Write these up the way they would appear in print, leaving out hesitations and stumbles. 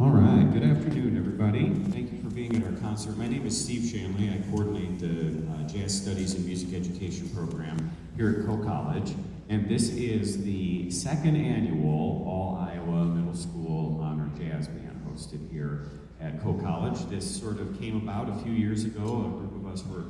All right, good afternoon, everybody. Thank you for being at our concert. My name is Steve Shanley. I coordinate the Jazz Studies and Music Education program here at Coe College. And this is the second annual All Iowa Middle School Honor Jazz Band hosted here at Coe College. This sort of came about a few years ago. A group of us were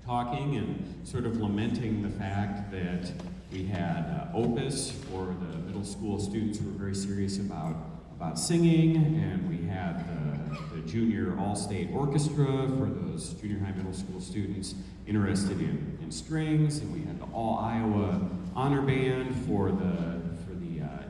talking and sort of lamenting the fact that we had Opus for the middle school students who were very serious about singing, and we had the junior all-state orchestra for those junior high middle school students interested in strings, and we had the All Iowa Honor Band for the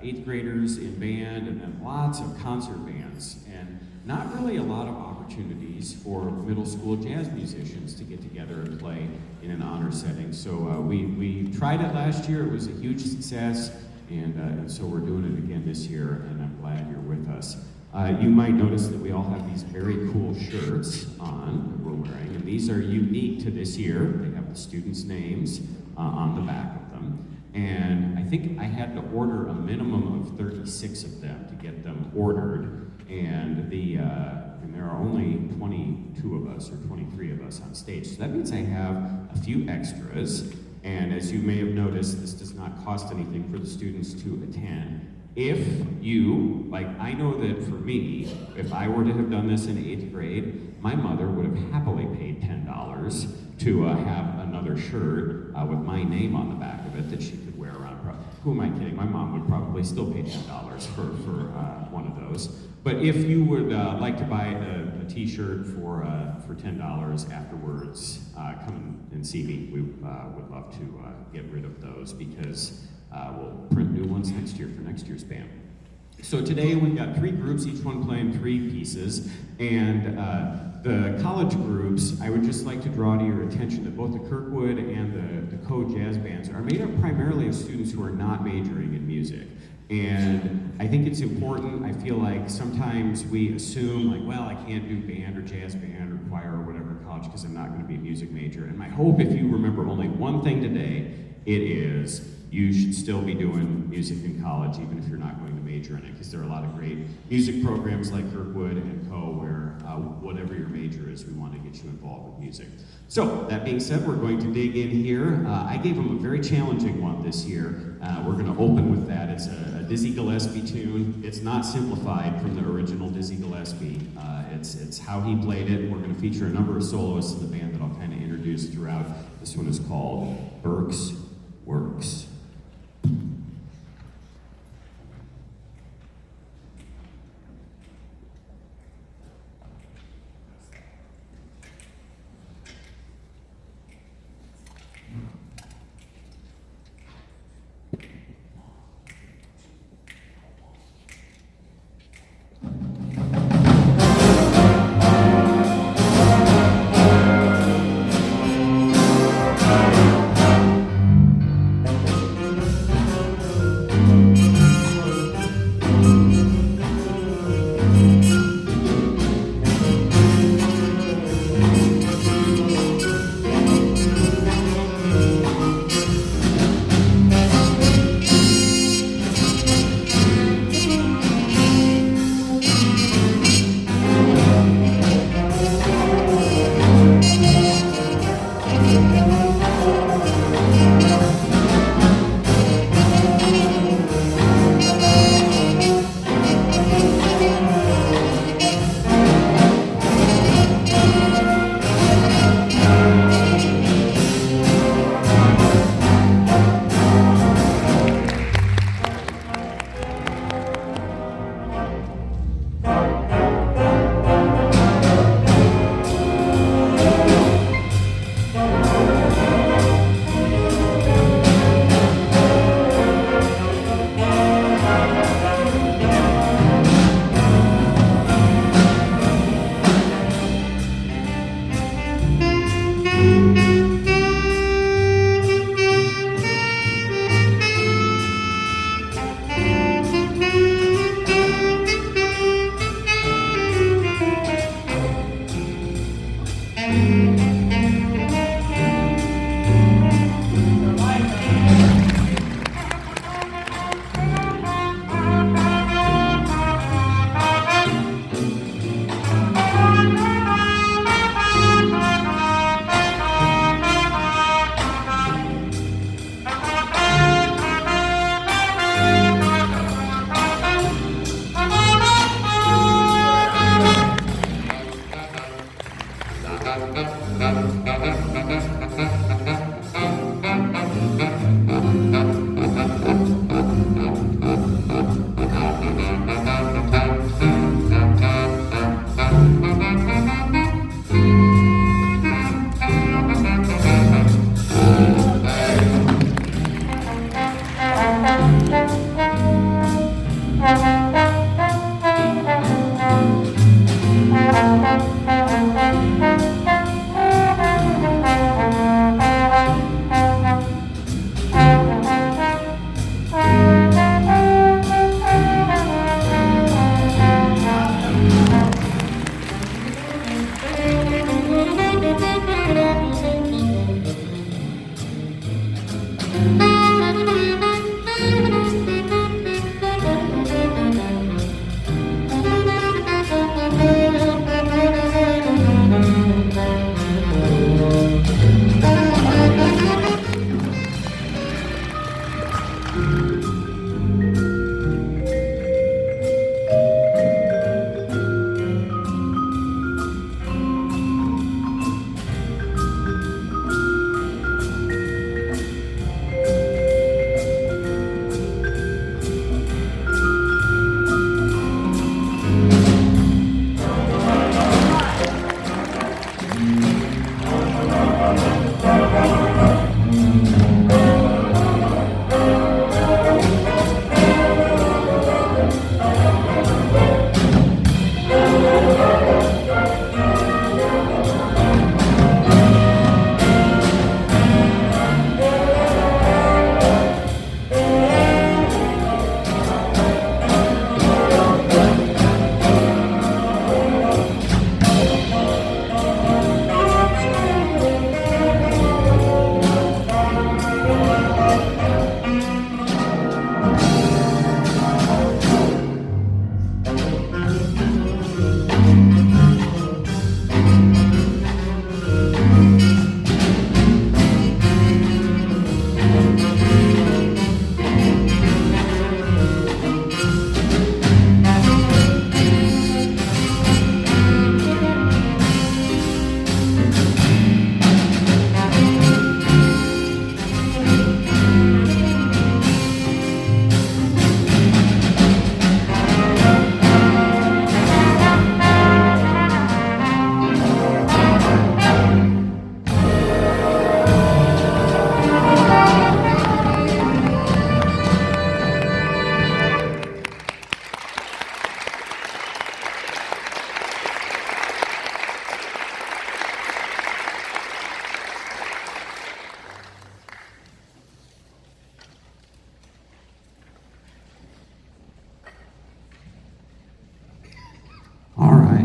eighth graders in band, and then lots of concert bands, and not really a lot of opportunities for middle school jazz musicians to get together and play in an honor setting. So we tried it last year. It was a huge success. And so we're doing it again this year, and I'm glad you're with us. You might notice that we all have these very cool shirts on that we're wearing, and these are unique to this year. They have the students' names on the back of them. And I think I had to order a minimum of 36 of them to get them ordered, and there are only 22 of us or 23 of us on stage. So that means I have a few extras. And as you may have noticed, this does not cost anything for the students to attend. If you, like I know that for me, if I were to have done this in 8th grade, my mother would have happily paid $10 to have another shirt with my name on the back of it that she could wear around. Who am I kidding? My mom would probably still pay $10 for one of those. But if you would like to buy a t-shirt for $10 afterwards, come and see me. We would love to get rid of those because we'll print new ones next year for next year's band. So today we've got 3 groups, each one playing 3 pieces, and the college groups, I would just like to draw to your attention that both the Kirkwood and the Coe Jazz Bands are made up primarily of students who are not majoring in music. And I think it's important. I feel like sometimes we assume, like, well, I can't do band or jazz band or choir or whatever in college because I'm not going to be a music major. And my hope, if you remember only one thing today, it is you should still be doing music in college, even if you're not going to major in it, because there are a lot of great music programs like Kirkwood and Coe where whatever your major is, we want to get you involved with music. So, that being said, we're going to dig in here. I gave them a very challenging one this year. We're going to open with that. It's a Dizzy Gillespie tune. It's not simplified from the original Dizzy Gillespie. It's how he played it. We're going to feature a number of soloists in the band that I'll kind of introduce throughout. This one is called Burke's Works.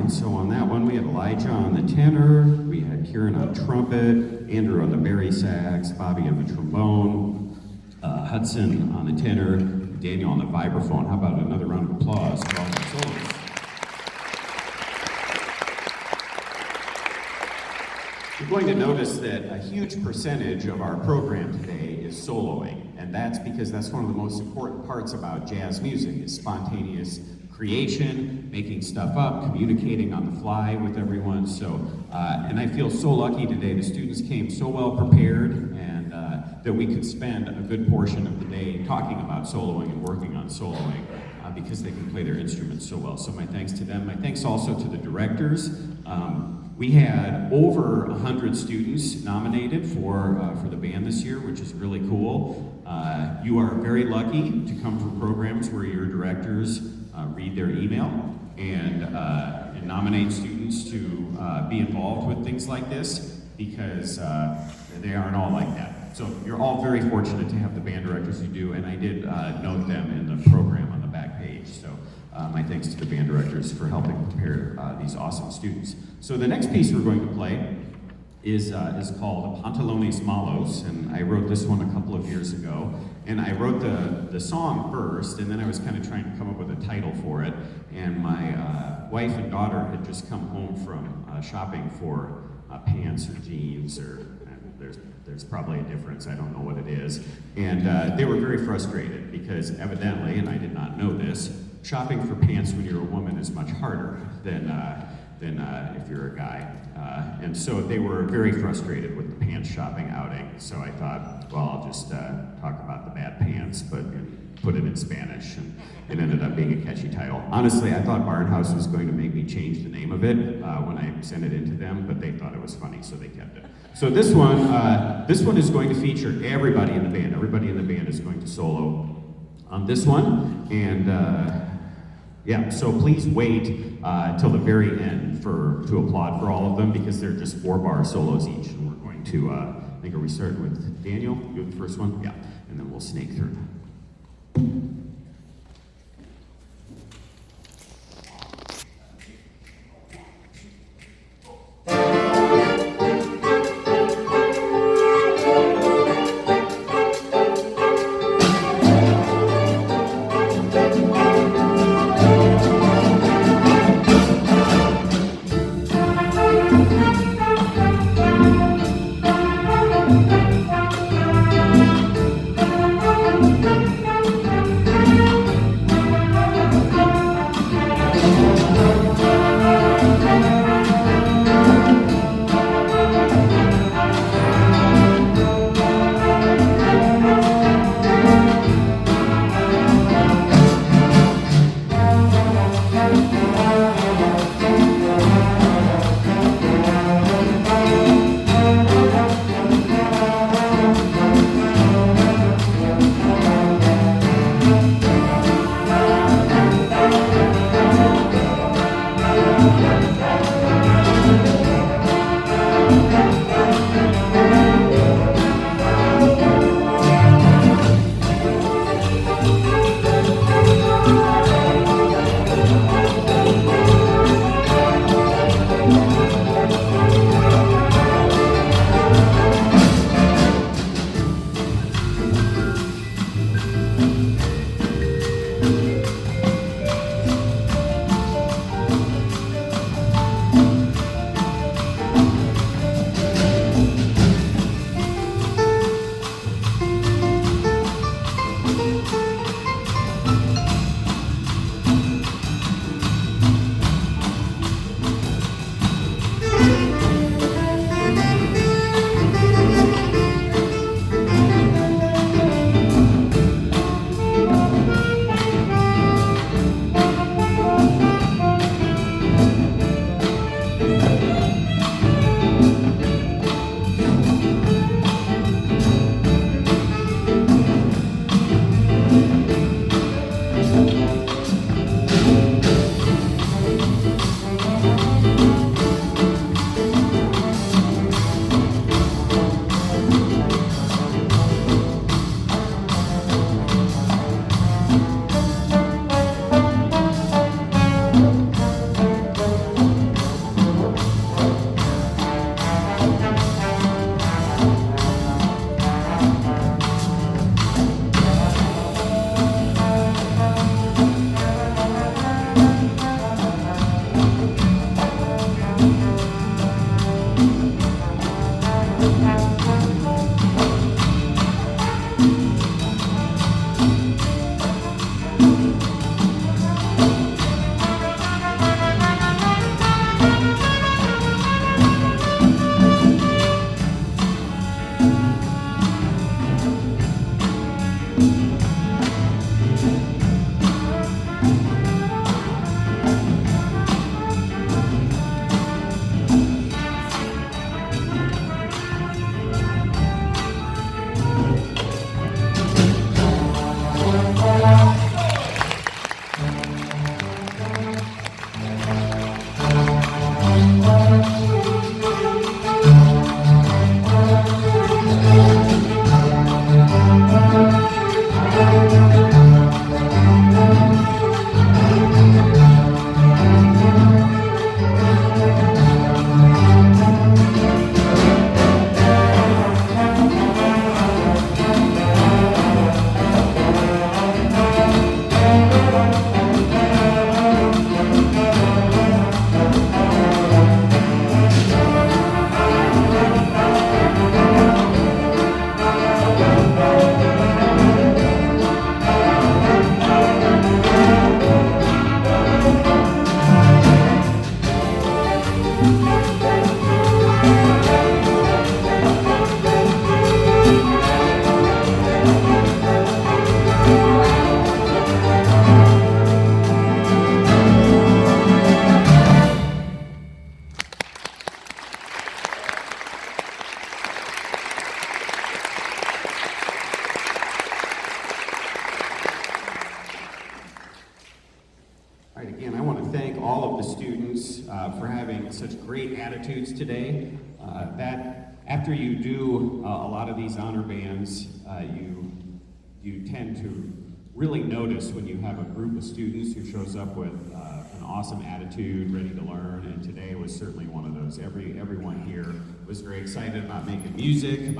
And so on that one, we had Elijah on the tenor, we had Kieran on trumpet, Andrew on the bari sax, Bobby on the trombone, Hudson on the tenor, Daniel on the vibraphone. How about another round of applause for all the solos? You're going to notice that a huge percentage of our program today is soloing, and that's because that's one of the most important parts about jazz music is spontaneous creation, making stuff up, communicating on the fly with everyone. So, and I feel so lucky today. The students came so well prepared, and that we could spend a good portion of the day talking about soloing and working on soloing because they can play their instruments so well. So my thanks to them. My thanks also to the directors. We had over 100 students nominated for the band this year, which is really cool. You are very lucky to come from programs where your directors read their email and nominate students to be involved with things like this because they aren't all like that. So you're all very fortunate to have the band directors you do, and I did note them in the program on the back page. So my thanks to the band directors for helping prepare these awesome students. So the next piece we're going to play is called Pantalones Malos, and I wrote this one a couple of years ago. And I wrote the song first, and then I was kind of trying to come up with a title for it. And my wife and daughter had just come home from shopping for pants or jeans, or there's probably a difference, I don't know what it is. And they were very frustrated because evidently, and I did not know this, shopping for pants when you're a woman is much harder than if you're a guy. And so they were very frustrated with the pants shopping outing. So I thought, well, I'll just talk about the bad pants, but put it in Spanish. And it ended up being a catchy title. Honestly, I thought Barnhouse was going to make me change the name of it when I sent it into them, but they thought it was funny, so they kept it. So this one is going to feature everybody in the band. Everybody in the band is going to solo on this one. And yeah, so please wait till the very end to applaud for all of them because they're just 4-bar solos each. And we're going to, I think, are we starting with Daniel? You have the first one? Yeah, and then we'll snake through. want to thank all of the students for having such great attitudes today. That after you do a lot of these honor bands, you tend to really notice when you have a group of students who shows up with an awesome attitude, ready to learn, and today was certainly one of those. Everyone here was very excited about making music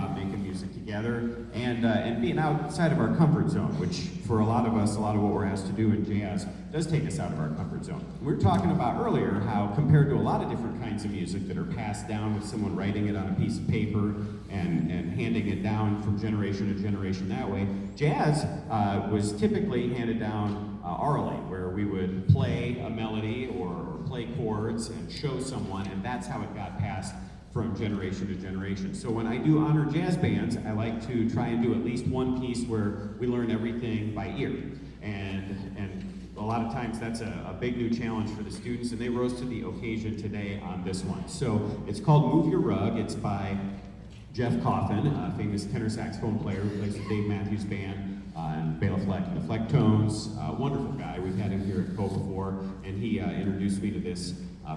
together, and being outside of our comfort zone, which for a lot of us, a lot of what we're asked to do in jazz does take us out of our comfort zone. We were talking about earlier how compared to a lot of different kinds of music that are passed down with someone writing it on a piece of paper and handing it down from generation to generation that way, jazz was typically handed down orally, where we would play a melody or play chords and show someone, and that's how it got passed from generation to generation. So when I do honor jazz bands, I like to try and do at least one piece where we learn everything by ear. And a lot of times that's a big new challenge for the students, and they rose to the occasion today on this one. So it's called Move Your Rug. It's by Jeff Coffin, a famous tenor saxophone player who plays with Dave Matthews Band and Bela Fleck and the Flecktones. Wonderful guy. We've had him here at Co before, and he introduced me to this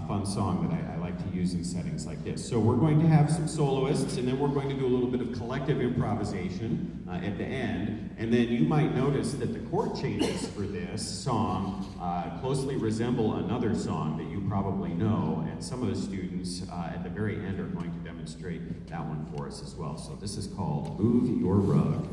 fun song that I like to use in settings like this. So we're going to have some soloists, and then we're going to do a little bit of collective improvisation at the end. And then you might notice that the chord changes for this song closely resemble another song that you probably know, and some of the students at the very end are going to demonstrate that one for us as well. So this is called Move Your Rug.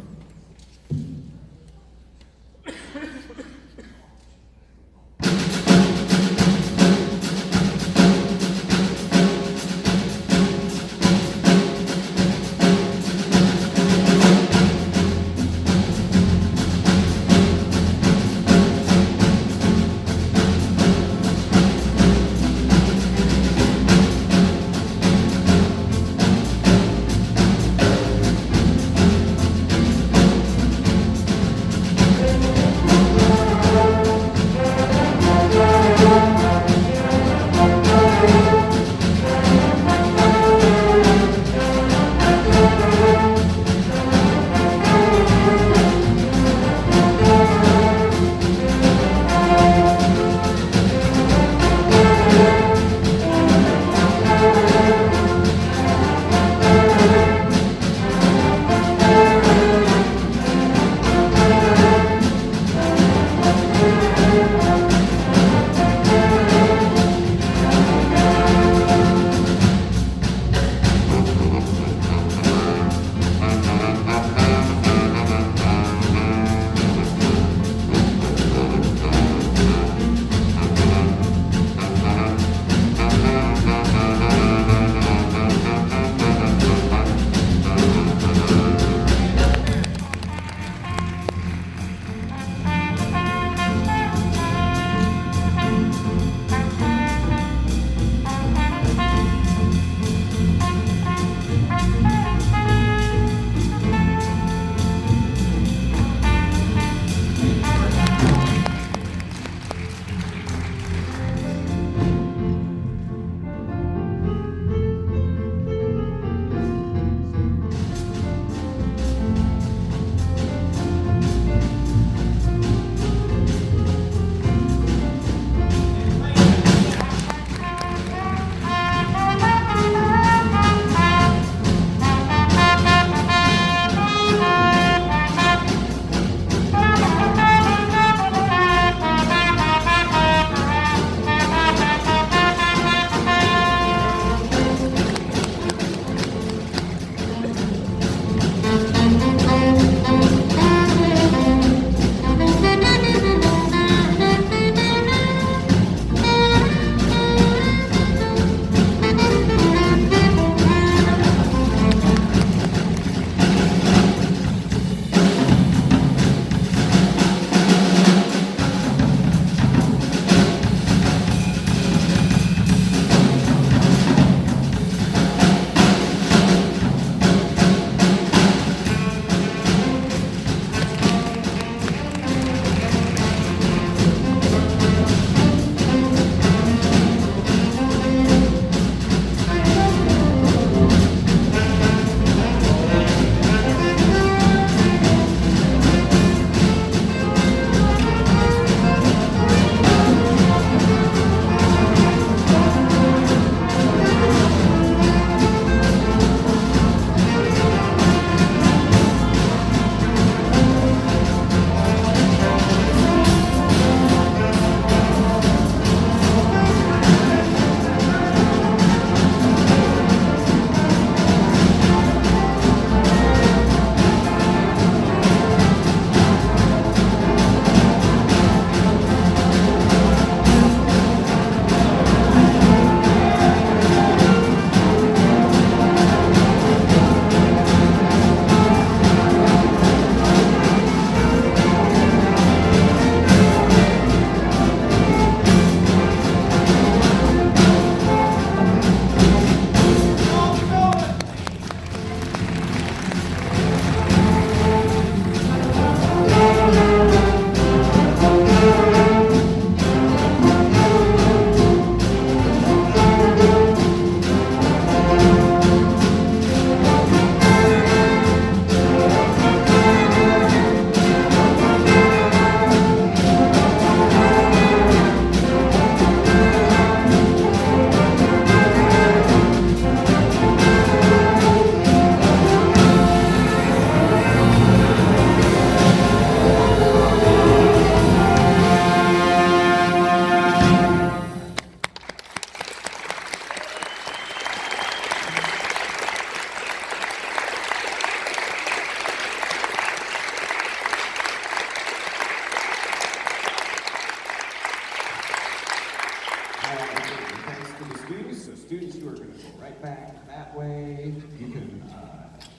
we're gonna go right back that way. You can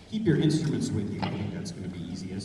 keep your instruments with you. I think that's going to be easiest.